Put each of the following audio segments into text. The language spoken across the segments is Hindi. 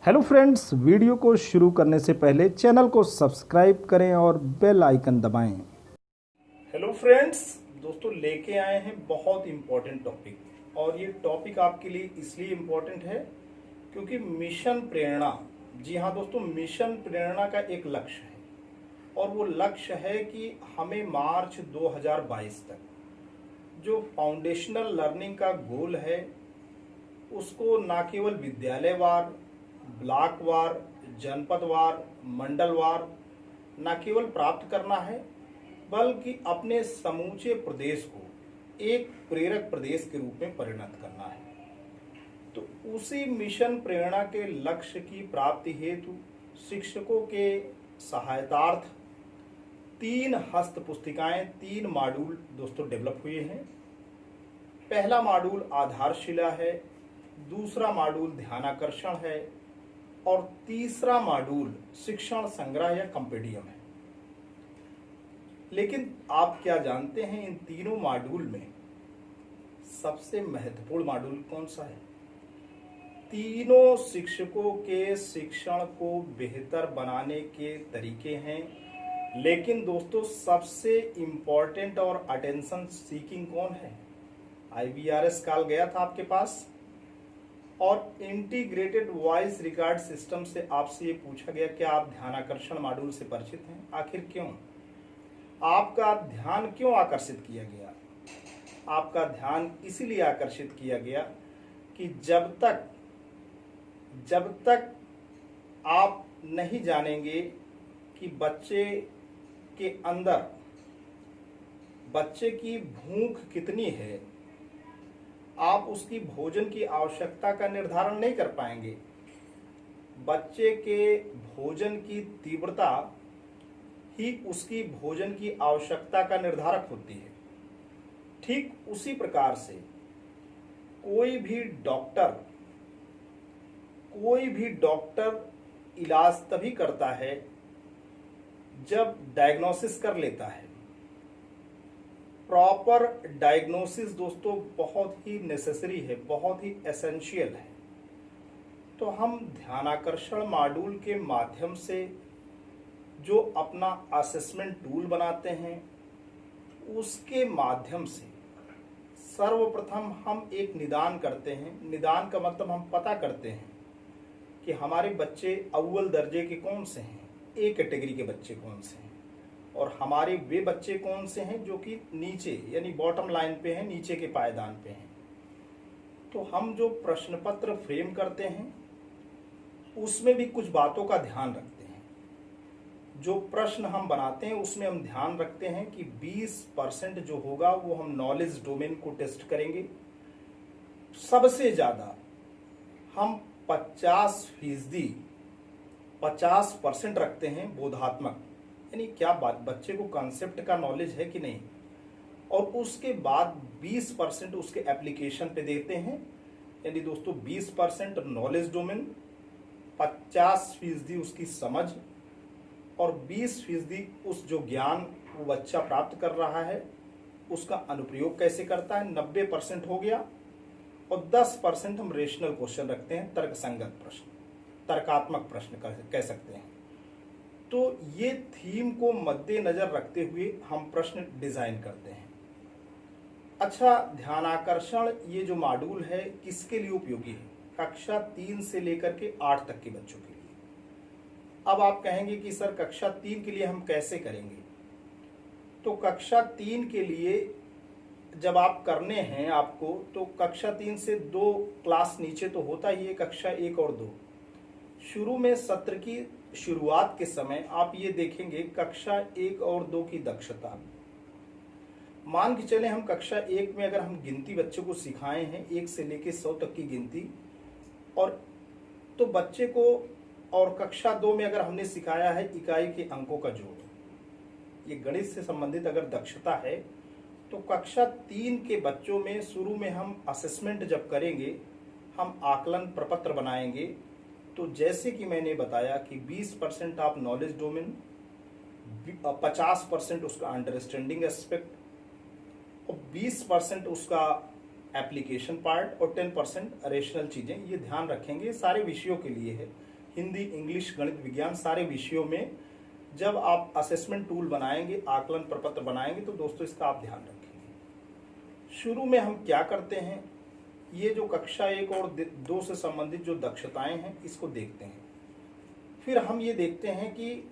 हेलो फ्रेंड्स, वीडियो को शुरू करने से पहले चैनल को सब्सक्राइब करें और बेल आइकन दबाएं। हेलो फ्रेंड्स, दोस्तों लेके आए हैं बहुत इम्पोर्टेंट टॉपिक। और ये टॉपिक आपके लिए इसलिए इम्पोर्टेंट है क्योंकि मिशन प्रेरणा, जी हाँ दोस्तों, मिशन प्रेरणा का एक लक्ष्य है। और वो लक्ष्य है कि हमें मार्च 2022 तक जो फाउंडेशनल लर्निंग का गोल है उसको ना केवल विद्यालयवार, ब्लॉकवार, जनपदवार, मंडलवार न केवल प्राप्त करना है बल्कि अपने समूचे प्रदेश को एक प्रेरक प्रदेश के रूप में परिणत करना है। तो उसी मिशन प्रेरणा के लक्ष्य की प्राप्ति हेतु शिक्षकों के सहायतार्थ 3 हस्त पुस्तिकाएं, 3 मॉड्यूल दोस्तों डेवलप हुए हैं। पहला मॉड्यूल आधारशिला है, दूसरा मॉड्यूल ध्यानाकर्षण है और तीसरा मॉड्यूल शिक्षण संग्रह या कंपेडियम है। लेकिन आप क्या जानते हैं, इन तीनों मॉड्यूल में सबसे महत्वपूर्ण मॉड्यूल कौन सा है? तीनों शिक्षकों के शिक्षण को बेहतर बनाने के तरीके हैं। लेकिन दोस्तों सबसे इम्पोर्टेंट और अटेंशन सीकिंग कौन है? IVRS कॉल गया था आपके पास और इंटीग्रेटेड वॉइस रिकॉर्ड सिस्टम से आपसे ये पूछा गया कि आप ध्यानाकर्षण मॉड्यूल से परिचित हैं। आखिर क्यों? आपका ध्यान क्यों आकर्षित किया गया? आपका ध्यान इसीलिए आकर्षित किया गया कि जब तक आप नहीं जानेंगे कि बच्चे के अंदर बच्चे की भूख कितनी है, आप उसकी भोजन की आवश्यकता का निर्धारण नहीं कर पाएंगे। बच्चे के भोजन की तीव्रता ही उसकी भोजन की आवश्यकता का निर्धारक होती है। ठीक उसी प्रकार से कोई भी डॉक्टर इलाज तभी करता है जब डायग्नोसिस कर लेता है। प्रॉपर डायग्नोसिस दोस्तों बहुत ही नेसेसरी है, बहुत ही एसेंशियल है। तो हम ध्यानाकर्षण मॉड्यूल के माध्यम से जो अपना असेसमेंट टूल बनाते हैं उसके माध्यम से सर्वप्रथम हम एक निदान करते हैं। निदान का मतलब हम पता करते हैं कि हमारे बच्चे अव्वल दर्जे के कौन से हैं, ए कैटेगरी के बच्चे कौन से हैं, और हमारे वे बच्चे कौन से हैं जो कि नीचे यानी बॉटम लाइन पे हैं, नीचे के पायदान पे हैं। तो हम जो प्रश्न पत्र फ्रेम करते हैं उसमें भी कुछ बातों का ध्यान रखते हैं। जो प्रश्न हम बनाते हैं उसमें हम ध्यान रखते हैं कि 20% जो होगा वो हम नॉलेज डोमेन को टेस्ट करेंगे। सबसे ज्यादा हम 50% रखते हैं बोधात्मक, यानी क्या बात बच्चे को कॉन्सेप्ट का नॉलेज है कि नहीं, और उसके बाद 20% उसके एप्लीकेशन पे देते हैं। यानी दोस्तों 20% नॉलेज डोमेन, 50% उसकी समझ और 20% उस जो ज्ञान वो बच्चा प्राप्त कर रहा है उसका अनुप्रयोग कैसे करता है, 90% हो गया। और 10% हम रेशनल क्वेश्चन रखते हैं, तर्कसंगत प्रश्न, तर्कात्मक प्रश्न कह सकते हैं। तो ये थीम को मद्देनजर रखते हुए हम प्रश्न डिजाइन करते हैं। अच्छा, ध्यानाकर्षण ये जो मॉड्यूल है किसके लिए उपयोगी है? कक्षा 3 से लेकर के 8 तक के बच्चों के लिए। अब आप कहेंगे कि सर कक्षा 3 के लिए हम कैसे करेंगे? तो कक्षा 3 के लिए जब आप करने हैं आपको, तो कक्षा 3 से 2 क्लास नीचे तो होता ही है, कक्षा 1 और 2। शुरू में सत्र की शुरुआत के समय आप ये देखेंगे कक्षा 1 और 2 की दक्षता। मान के चले हम कक्षा 1 में अगर हम गिनती बच्चे को सिखाए हैं 1 से लेकर 100 तक की गिनती, और तो बच्चे को, और कक्षा 2 में अगर हमने सिखाया है इकाई के अंकों का जोड़, ये गणित से संबंधित अगर दक्षता है, तो कक्षा 3 के बच्चों में शुरू में हम असेसमेंट जब करेंगे, हम आकलन प्रपत्र बनाएंगे। तो जैसे कि मैंने बताया कि 20% आप नॉलेज डोमेन, 50% उसका अंडरस्टैंडिंग एस्पेक्ट और 20% उसका एप्लीकेशन पार्ट और 10% रेशनल चीजें, ये ध्यान रखेंगे। सारे विषयों के लिए है, हिंदी, इंग्लिश, गणित, विज्ञान सारे विषयों में जब आप असेसमेंट टूल बनाएंगे, आकलन प्रपत्र बनाएंगे, तो दोस्तों इसका आप ध्यान रखेंगे। शुरू में हम क्या करते हैं, ये जो कक्षा 1 और 2 से संबंधित जो दक्षताएं हैं इसको देखते हैं। फिर हम ये देखते हैं कि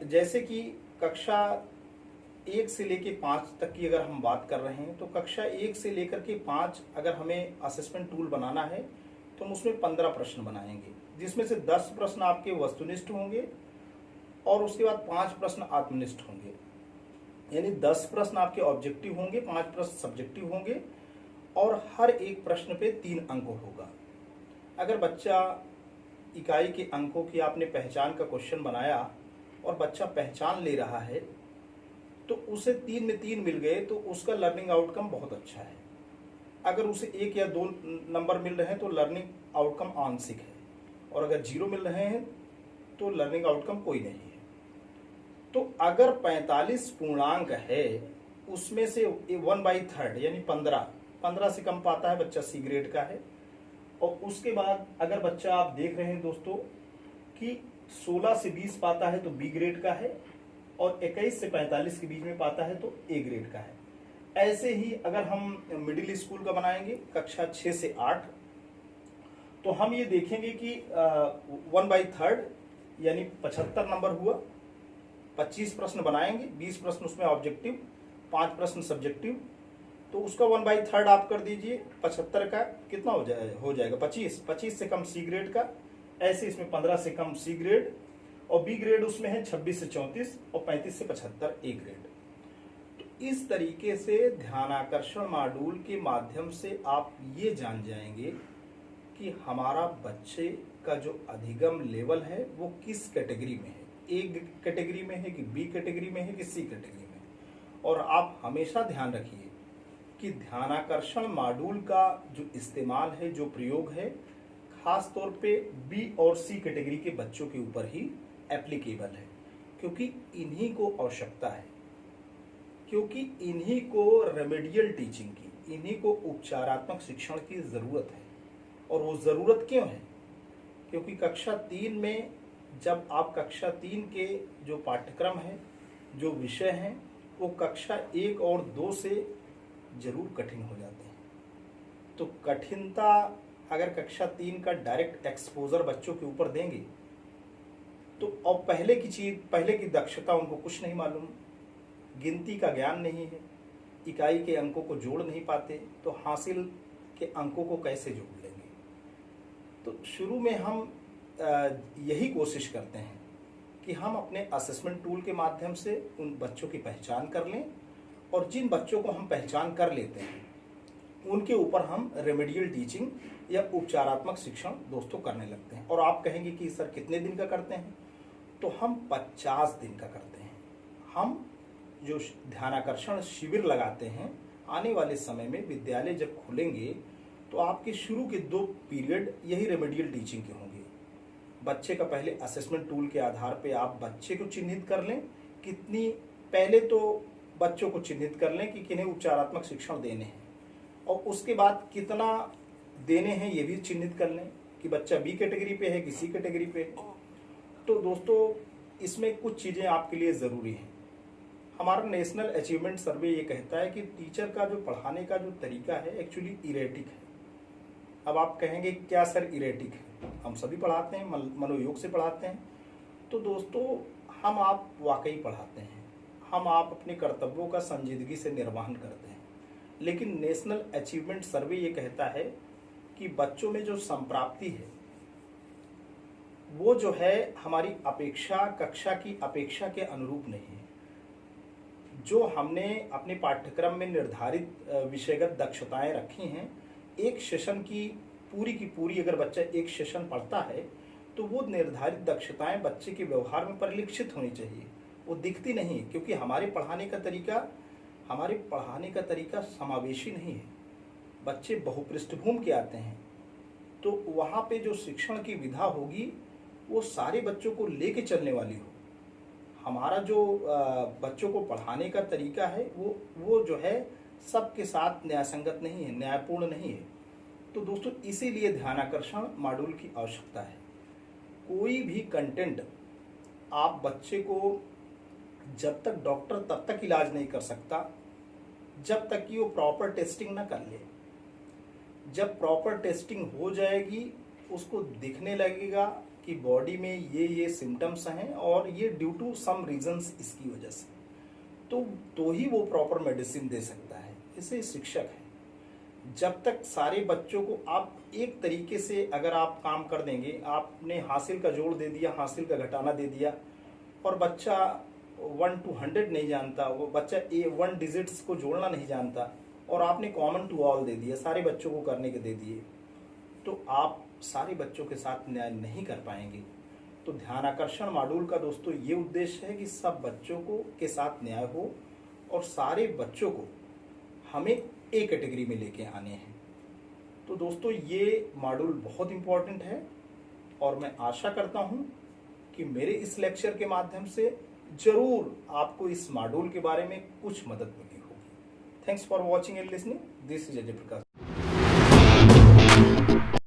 जैसे कि कक्षा 1 से लेके 5 तक की अगर हम बात कर रहे हैं, तो कक्षा 1 से लेकर के 5 अगर हमें असेसमेंट टूल बनाना है तो हम उसमें 15 प्रश्न बनाएंगे, जिसमें से 10 प्रश्न आपके वस्तुनिष्ठ होंगे और उसके बाद 5 प्रश्न आत्मनिष्ठ होंगे। यानी 10 प्रश्न आपके ऑब्जेक्टिव होंगे, 5 प्रश्न सब्जेक्टिव होंगे और हर एक प्रश्न पे 3 अंक होगा। अगर बच्चा इकाई के अंकों की आपने पहचान का क्वेश्चन बनाया और बच्चा पहचान ले रहा है तो उसे 3 में 3 मिल गए तो उसका लर्निंग आउटकम बहुत अच्छा है। अगर उसे 1 या 2 नंबर मिल रहे हैं तो लर्निंग आउटकम आंशिक है, और अगर 0 मिल रहे हैं तो लर्निंग आउटकम कोई नहीं है। तो अगर 45 पूर्णांक है उसमें से 1/3 यानी 15 से कम पाता है बच्चा सी ग्रेड का है। और उसके बाद अगर बच्चा आप देख रहे हैं दोस्तों कि 16 से 20 पाता है तो बी ग्रेड का है, और 21 से 45 के बीच में पाता है तो ए ग्रेड का है। ऐसे ही अगर हम मिडिल स्कूल का बनाएंगे कक्षा 6 से 8, तो हम ये देखेंगे कि 1/3 यानी 75 नंबर हुआ। 25 प्रश्न बनाएंगे, 20 प्रश्न उसमें ऑब्जेक्टिव, 5 प्रश्न सब्जेक्टिव, तो उसका 1/3 आप कर दीजिए। 75 का कितना हो जाएगा 25 से कम सी ग्रेड का। ऐसे इसमें 15 से कम सी ग्रेड, और बी ग्रेड उसमें है 26 से 34 और 35 से 75 ए ग्रेड। तो इस तरीके से ध्यानाकर्षण मॉड्यूल के माध्यम से आप ये जान जाएंगे कि हमारा बच्चे का जो अधिगम लेवल है वो किस कैटेगरी में है, ए कैटेगरी में है कि बी कैटेगरी में है कि सी कैटेगरी में। और आप हमेशा ध्यान रखिए कि ध्यानाकर्षण मॉड्यूल का जो इस्तेमाल है, जो प्रयोग है, खास तौर पे बी और सी कैटेगरी के बच्चों के ऊपर ही एप्लीकेबल है, क्योंकि इन्हीं को आवश्यकता है, क्योंकि इन्हीं को रेमेडियल टीचिंग की, इन्हीं को उपचारात्मक शिक्षण की जरूरत है। और वो जरूरत क्यों है? क्योंकि कक्षा 3 में जब आप कक्षा 3 के जो पाठ्यक्रम है, जो विषय हैं, वो कक्षा 1 और 2 से जरूर कठिन हो जाते हैं। तो कठिनता अगर कक्षा 3 का डायरेक्ट एक्सपोजर बच्चों के ऊपर देंगे तो अब पहले की दक्षता उनको कुछ नहीं मालूम, गिनती का ज्ञान नहीं है, इकाई के अंकों को जोड़ नहीं पाते, तो हासिल के अंकों को कैसे जोड़ लेंगे। तो शुरू में हम यही कोशिश करते हैं कि हम अपने असेसमेंट टूल के माध्यम से उन बच्चों की पहचान कर लें, और जिन बच्चों को हम पहचान कर लेते हैं उनके ऊपर हम रेमेडियल टीचिंग या उपचारात्मक शिक्षण दोस्तों करने लगते हैं। और आप कहेंगे कि सर कितने दिन का करते हैं? तो हम 50 दिन का करते हैं। हम जो ध्यानाकर्षण शिविर लगाते हैं, आने वाले समय में विद्यालय जब खुलेंगे तो आपके शुरू के 2 पीरियड यही रेमेडियल टीचिंग के होंगे। बच्चे का पहले असेसमेंट टूल के आधार पे आप बच्चे को चिन्हित कर लें, पहले तो बच्चों को चिन्हित कर लें कि किन्हें उपचारात्मक शिक्षण देने हैं, और उसके बाद कितना देने हैं ये भी चिन्हित कर लें कि बच्चा बी कैटेगरी पे है कि सी कैटेगरी पे है। तो दोस्तों इसमें कुछ चीज़ें आपके लिए ज़रूरी हैं। हमारा नेशनल अचीवमेंट सर्वे ये कहता है कि टीचर का जो पढ़ाने का जो तरीका है एक्चुअली इरेटिक है। अब आप कहेंगे क्या सर इरेटिक है? हम सभी पढ़ाते हैं, मनोयोग से पढ़ाते हैं। तो दोस्तों हम आप वाकई पढ़ाते हैं, हम आप अपने कर्तव्यों का संजीदगी से निर्वहन करते हैं, लेकिन नेशनल अचीवमेंट सर्वे ये कहता है कि बच्चों में जो संप्राप्ति है वो जो है हमारी अपेक्षा, कक्षा की अपेक्षा के अनुरूप नहीं है। जो हमने अपने पाठ्यक्रम में निर्धारित विषयगत दक्षताएं रखी हैं, एक सेशन की पूरी अगर बच्चा एक सेशन पढ़ता है तो वो निर्धारित दक्षताएं बच्चे के व्यवहार में परिलक्षित होनी चाहिए। वो दिखती नहीं है, क्योंकि हमारे पढ़ाने का तरीका समावेशी नहीं है। बच्चे बहुपृष्ठभूमि के आते हैं, तो वहाँ पे जो शिक्षण की विधा होगी वो सारे बच्चों को लेके चलने वाली हो। हमारा जो बच्चों को पढ़ाने का तरीका है वो जो है सबके साथ न्यायसंगत नहीं है, न्यायपूर्ण नहीं है। तो दोस्तों इसीलिए ध्यानाकर्षण मॉड्यूल की आवश्यकता है। कोई भी कंटेंट आप बच्चे को जब तक डॉक्टर तब तक इलाज नहीं कर सकता जब तक कि वो प्रॉपर टेस्टिंग ना कर ले। जब प्रॉपर टेस्टिंग हो जाएगी उसको दिखने लगेगा कि बॉडी में ये सिम्टम्स हैं और ये ड्यू टू सम रीजंस इसकी वजह से, तो ही वो प्रॉपर मेडिसिन दे सकता है। इसे शिक्षक है। जब तक सारे बच्चों को आप एक तरीके से अगर आप काम कर देंगे, आपने हासिल का जोड़ दे दिया, हासिल का घटाना दे दिया, और बच्चा 1 to 100 नहीं जानता, वो बच्चा 1 डिजिट्स को जोड़ना नहीं जानता, और आपने कॉमन टू ऑल दे दिया, सारे बच्चों को करने के दे दिए, तो आप सारे बच्चों के साथ न्याय नहीं कर पाएंगे। तो ध्यान आकर्षण मॉड्यूल का दोस्तों ये उद्देश्य है कि सब बच्चों को के साथ न्याय हो और सारे बच्चों को हमें एक कैटेगरी में लेके आने हैं। तो दोस्तों ये मॉड्यूल बहुत इंपॉर्टेंट है और मैं आशा करता हूँ कि मेरे इस लेक्चर के माध्यम से जरूर आपको इस मॉड्यूल के बारे में कुछ मदद मिली होगी। Thanks for watching and listening. This is Ajay Prakash.